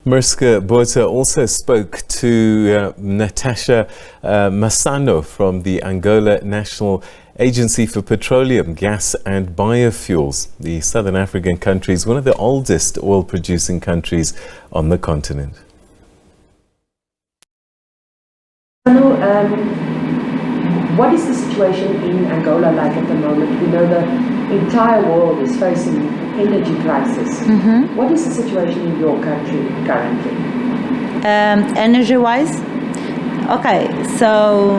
Mariska Botha also spoke to Natacha Massano from the Angola National Agency for Petroleum, Gas and Biofuels. The Southern African country is one of the oldest oil-producing countries on the continent. What is the situation in Angola like at the moment? We know the entire world is facing energy crisis. What is the situation in your country currently? Energy-wise? Okay, so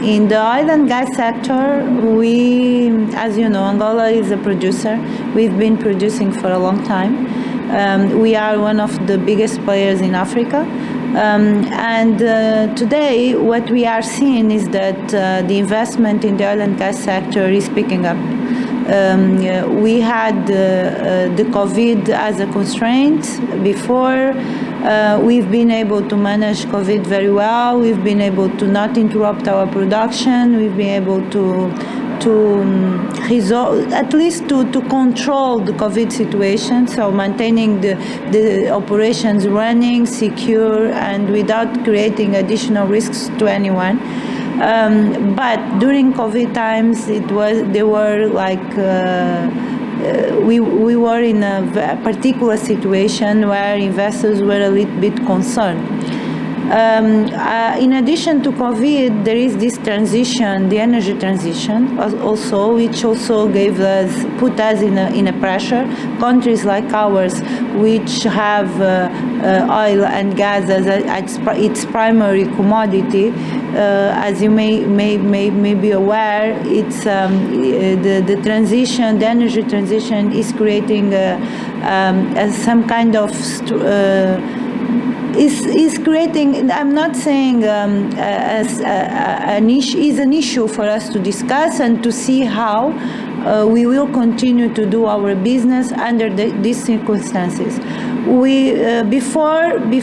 in the oil and gas sector, we, as you know, Angola is a producer. We've been producing for a long time. We are one of the biggest players in Africa. Today, what we are seeing is that the investment in the oil and gas sector is picking up. We had the COVID as a constraint before. We've been able to manage COVID very well. We've been able to not interrupt our production. We've been able to resolve, at least to control the COVID situation, so maintaining the operations running, secure, and without creating additional risks to anyone. But during COVID times, we were in a particular situation where investors were a little bit concerned. In addition to COVID, there is this transition, the energy transition, also, which also put us in a pressure. Countries like ours, which have oil and gas as its primary commodity, as you may be aware, it's the transition, the energy transition, is creating some kind of is creating, I'm not saying is an issue for us to discuss and to see how we will continue to do our business under these circumstances. We before the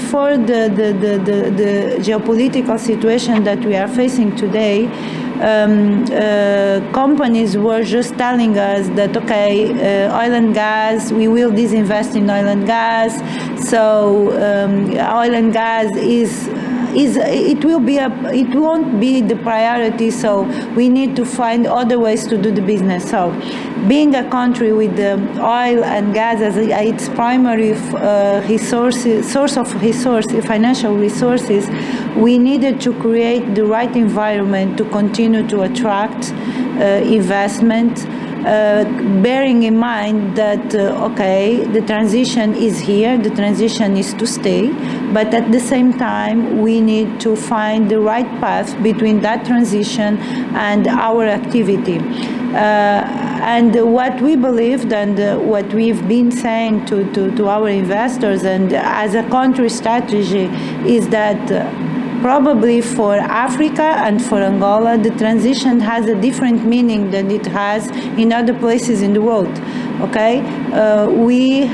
geopolitical situation that we are facing today, companies were just telling us that okay, oil and gas, we will disinvest in oil and gas. So oil and gas it won't be the priority. So we need to find other ways to do the business. So being a country with the oil and gas as its primary source of financial resources, we needed to create the right environment to continue to attract investment, bearing in mind that, okay, the transition is here, the transition is to stay, but at the same time, we need to find the right path between that transition and our activity. And what we believed and what we've been saying to our investors and as a country strategy is that probably for Africa and for Angola, the transition has a different meaning than it has in other places in the world. Okay, we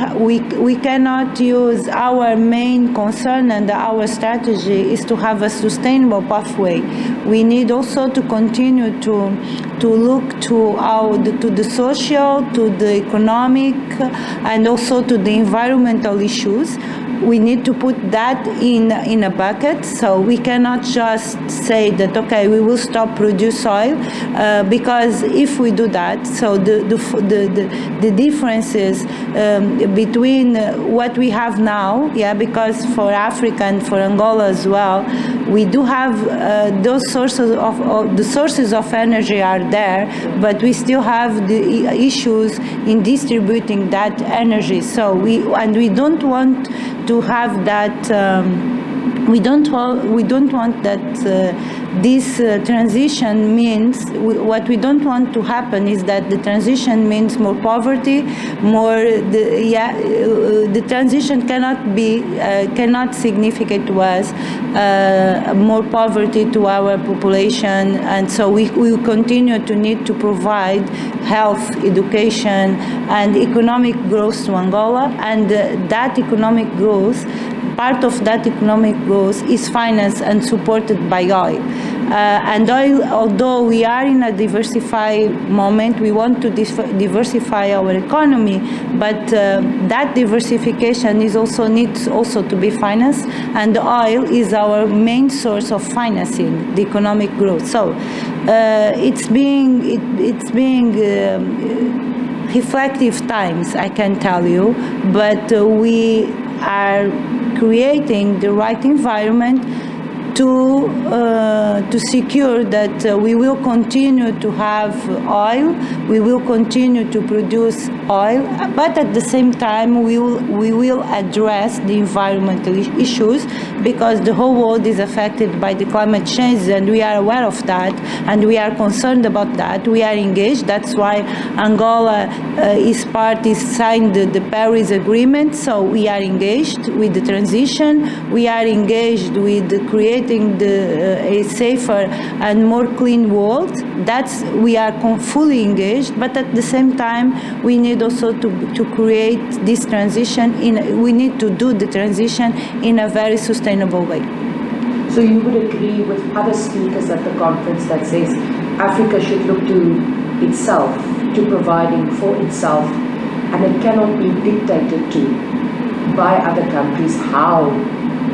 cannot use our main concern and our strategy is to have a sustainable pathway. We need also to continue to look to the social, to the economic, and also to the environmental issues. We need to put that in a bucket, so we cannot just say that okay, we will stop produce oil, because if we do that, so the differences between what we have now, because for Africa and for Angola as well, we do have those sources of energy are there, but we still have the issues in distributing that energy. So we don't want to have that. We don't want that this transition means, what we don't want to happen is that the transition means more poverty, the transition cannot significant to us more poverty to our population, and so we will continue to need to provide health, education, and economic growth to Angola, and that economic growth, part of that economic growth is financed and supported by oil. And although we are in a diversified moment, we want to diversify our economy, but that diversification needs also to be financed, and oil is our main source of financing the economic growth. So it's being reflective times, I can tell you, but we are creating the right environment to secure that we will continue to have oil, we will continue to produce oil, but at the same time we will address the environmental issues, because the whole world is affected by the climate change, and we are aware of that, and we are concerned about that. We are engaged. That's why Angola signed the Paris Agreement, so we are engaged with the transition, we are engaged with creating a safer and more clean world. We are fully engaged, but at the same time we need also to create this transition we need to do the transition in a very sustainable way. So you would agree with other speakers at the conference that says Africa should look to itself, to providing for itself, and it cannot be dictated to by other countries how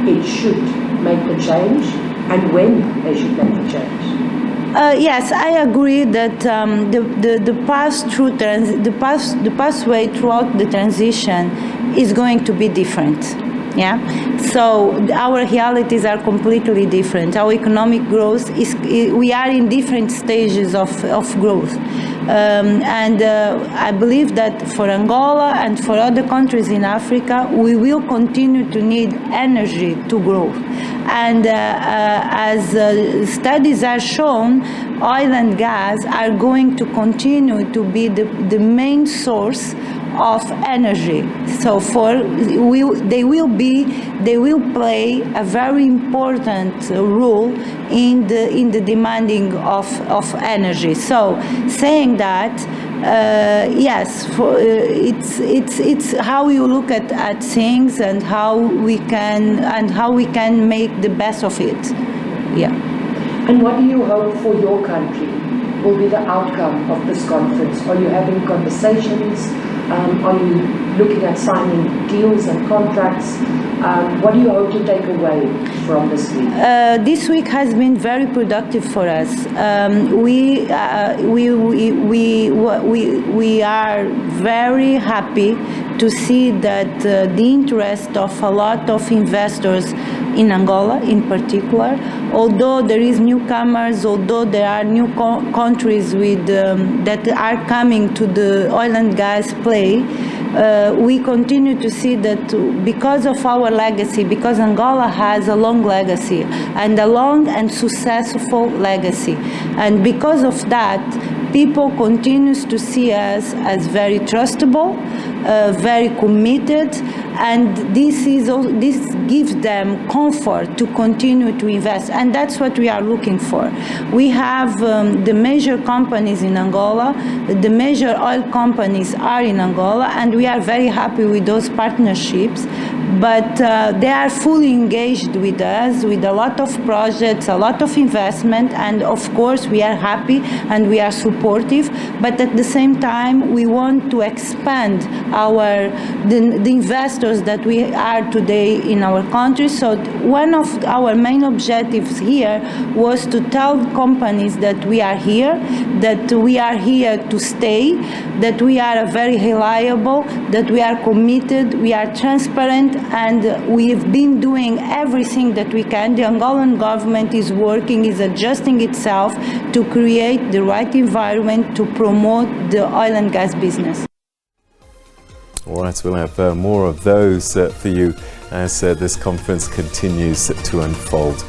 it should make the change and when they should make the change? Yes, I agree that the pathway throughout the transition is going to be different. Yeah, so our realities are completely different. Our economic growth we are in different stages of growth, and I believe that for Angola and for other countries in Africa, we will continue to need energy to grow. And as studies are shown, oil and gas are going to continue to be the main source of energy. So they will play a very important role in the demanding of energy. So saying that, yes, it's how you look at things and how we can make the best of it. Yeah. And what do you hope for your country will be the outcome of this conference? Are you having conversations? Are you looking at signing deals and contracts? What do you hope to take away from this week? This week has been very productive for us. We are very happy to see that the interest of a lot of investors in Angola in particular, although there is newcomers, although there are new countries that are coming to the oil and gas play, we continue to see that because of our legacy, because Angola has a long legacy and a long and successful legacy, and because of that, people continues to see us as very trustable, very committed, and this gives them comfort to continue to invest, and that's what we are looking for. We have the major companies in Angola, the major oil companies are in Angola, and we are very happy with those partnerships, but they are fully engaged with us, with a lot of projects, a lot of investment, and of course we are happy and we are supportive, but at the same time we want to expand the investors that we are today in our country. So one of our main objectives here was to tell companies that we are here to stay, that we are very reliable, that we are committed, we are transparent, and we've been doing everything that we can. The Angolan government is working, is adjusting itself to create the right environment to promote the oil and gas business. All right, we'll have more of those for you as this conference continues to unfold.